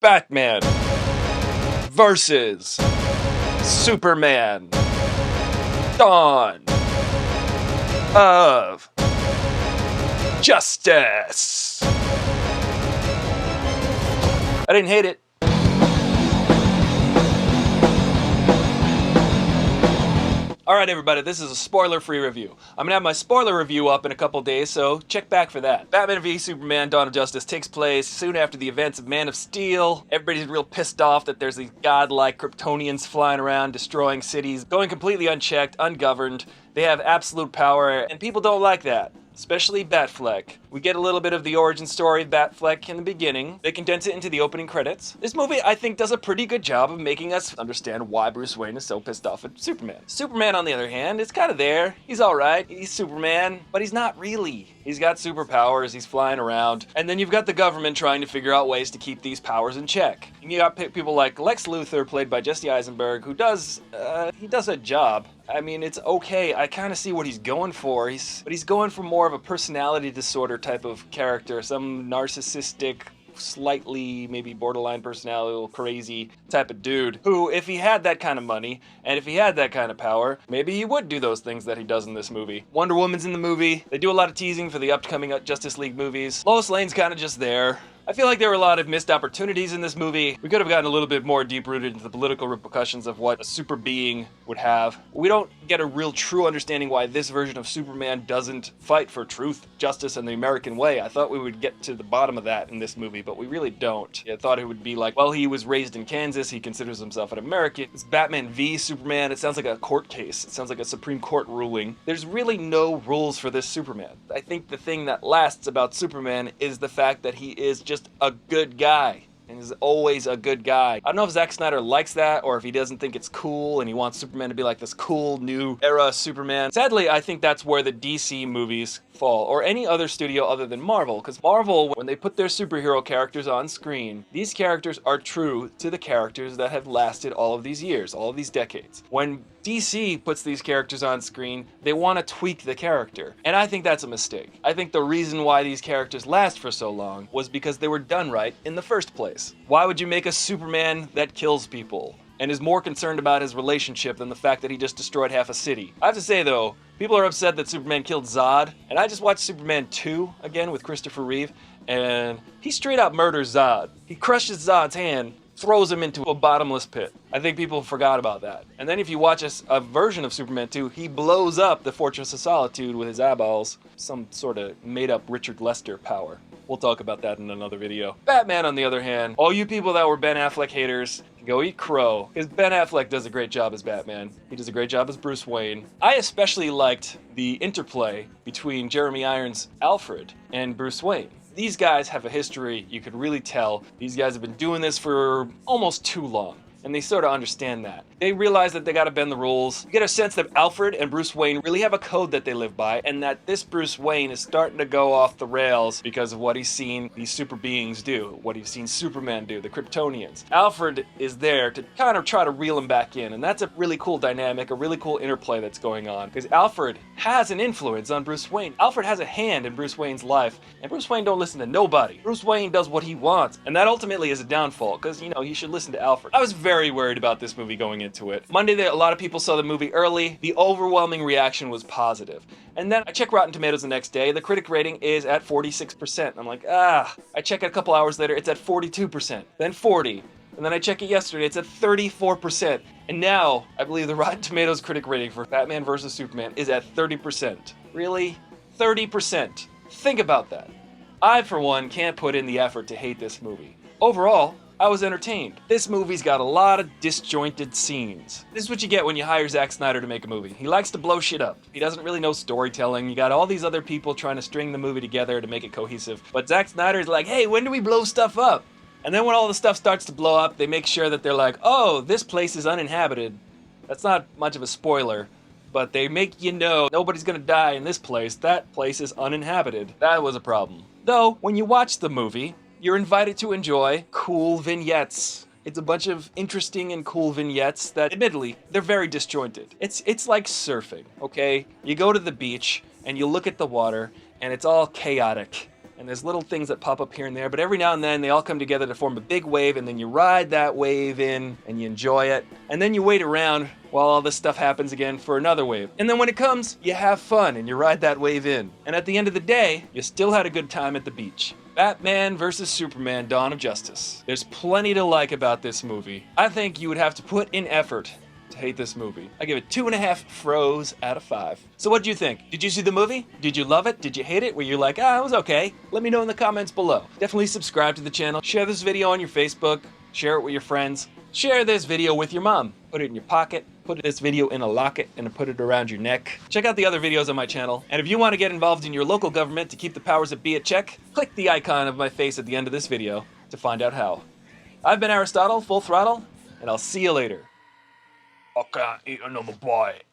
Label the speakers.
Speaker 1: Batman versus Superman. Dawn of Justice. I didn't hate it. Alright everybody, this is a spoiler-free review. I'm gonna have my spoiler review up in a couple days, so check back for that. Batman v Superman Dawn of Justice takes place soon after the events of Man of Steel. Everybody's real pissed off that there's these godlike Kryptonians flying around, destroying cities, going completely unchecked, ungoverned. They have absolute power, and people don't like that. Especially Batfleck. We get a little bit of the origin story of Batfleck in the beginning. They condense it into the opening credits. This movie, I think, does a pretty good job of making us understand why Bruce Wayne is so pissed off at Superman. Superman, on the other hand, is kind of there. He's alright. He's Superman, but he's not really. He's got superpowers, he's flying around, and then you've got the government trying to figure out ways to keep these powers in check. And you got people like Lex Luthor, played by Jesse Eisenberg, who does a job. I mean, it's okay. I kind of see what he's going for. But he's going for more of a personality disorder type of character, some narcissistic, slightly maybe borderline personality, a little crazy type of dude who, if he had that kind of money and if he had that kind of power, maybe he would do those things that he does in this movie. Wonder Woman's in the movie. They do a lot of teasing for the upcoming Justice League movies. Lois Lane's kind of just there. I feel like there were a lot of missed opportunities in this movie. We could have gotten a little bit more deep-rooted into the political repercussions of what a super being would have. We don't get a real true understanding why this version of Superman doesn't fight for truth, justice, and the American way. I thought we would get to the bottom of that in this movie, but we really don't. I thought it would be like, well, he was raised in Kansas, he considers himself an American. It's Batman v Superman. It sounds like a court case. It sounds like a Supreme Court ruling. There's really no rules for this Superman. I think the thing that lasts about Superman is the fact that he is just a good guy, and is always a good guy. I don't know if Zack Snyder likes that, or if he doesn't think it's cool and he wants Superman to be like this cool new era Superman. Sadly, I think that's where the DC movies fall, or any other studio other than Marvel, because Marvel, when they put their superhero characters on screen, these characters are true to the characters that have lasted all of these years, all of these decades. When DC puts these characters on screen, they want to tweak the character, and I think that's a mistake. I think the reason why these characters last for so long was because they were done right in the first place. Why would you make a Superman that kills people and is more concerned about his relationship than the fact that he just destroyed half a city? I have to say though, people are upset that Superman killed Zod, and I just watched Superman 2 again with Christopher Reeve, and he straight up murders Zod. He crushes Zod's hand, throws him into a bottomless pit. I think people forgot about that. And then if you watch a version of Superman 2, he blows up the Fortress of Solitude with his eyeballs, some sort of made-up Richard Lester power. We'll talk about that in another video. Batman, on the other hand, all you people that were Ben Affleck haters, go eat crow, because Ben Affleck does a great job as Batman. He does a great job as Bruce Wayne. I especially liked the interplay between Jeremy Irons' Alfred and Bruce Wayne. These guys have a history, you could really tell. These guys have been doing this for almost too long, and they sort of understand that. They realize that they gotta bend the rules. You get a sense that Alfred and Bruce Wayne really have a code that they live by, and that this Bruce Wayne is starting to go off the rails because of what he's seen these super beings do, what he's seen Superman do, the Kryptonians. Alfred is there to kind of try to reel him back in, and that's a really cool dynamic, a really cool interplay that's going on, because Alfred has an influence on Bruce Wayne. Alfred has a hand in Bruce Wayne's life, and Bruce Wayne don't listen to nobody. Bruce Wayne does what he wants, and that ultimately is a downfall, because, you know, you should listen to Alfred. I was very worried about this movie going into it. Monday, a lot of people saw the movie early. The overwhelming reaction was positive. And then I checked Rotten Tomatoes the next day. The critic rating is at 46%. I'm like, I check it a couple hours later, it's at 42%, then 40. And then I check it yesterday, it's at 34%. And now, I believe the Rotten Tomatoes critic rating for Batman vs. Superman is at 30%. Really? 30%. Think about that. I, for one, can't put in the effort to hate this movie. Overall, I was entertained. This movie's got a lot of disjointed scenes. This is what you get when you hire Zack Snyder to make a movie. He likes to blow shit up. He doesn't really know storytelling. You got all these other people trying to string the movie together to make it cohesive. But Zack Snyder's like, hey, when do we blow stuff up? And then when all the stuff starts to blow up, they make sure that they're like, oh, this place is uninhabited. That's not much of a spoiler, but they make you know nobody's gonna die in this place. That place is uninhabited. That was a problem. Though, when you watch the movie, you're invited to enjoy cool vignettes. It's a bunch of interesting and cool vignettes that, admittedly, they're very disjointed. It's like surfing, okay? You go to the beach and you look at the water and it's all chaotic. and there's little things that pop up here and there, but every now and then they all come together to form a big wave, and then you ride that wave in and you enjoy it, and then you wait around while all this stuff happens again for another wave. And then when it comes, you have fun and you ride that wave in. And at the end of the day, you still had a good time at the beach. Batman vs. Superman: Dawn of Justice. There's plenty to like about this movie. I think you would have to put in effort to hate this movie. I give it 2.5 froze out of 5. So what do you think? Did you see the movie? Did you love it? Did you hate it? Were you like, it was okay? Let me know in the comments below. Definitely subscribe to the channel. Share this video on your Facebook. Share it with your friends. Share this video with your mom. Put it in your pocket. Put this video in a locket and put it around your neck. Check out the other videos on my channel. And if you want to get involved in your local government to keep the powers that be at check, click the icon of my face at the end of this video to find out how. I've been Aristotle, full throttle, and I'll see you later. I can't eat another bite.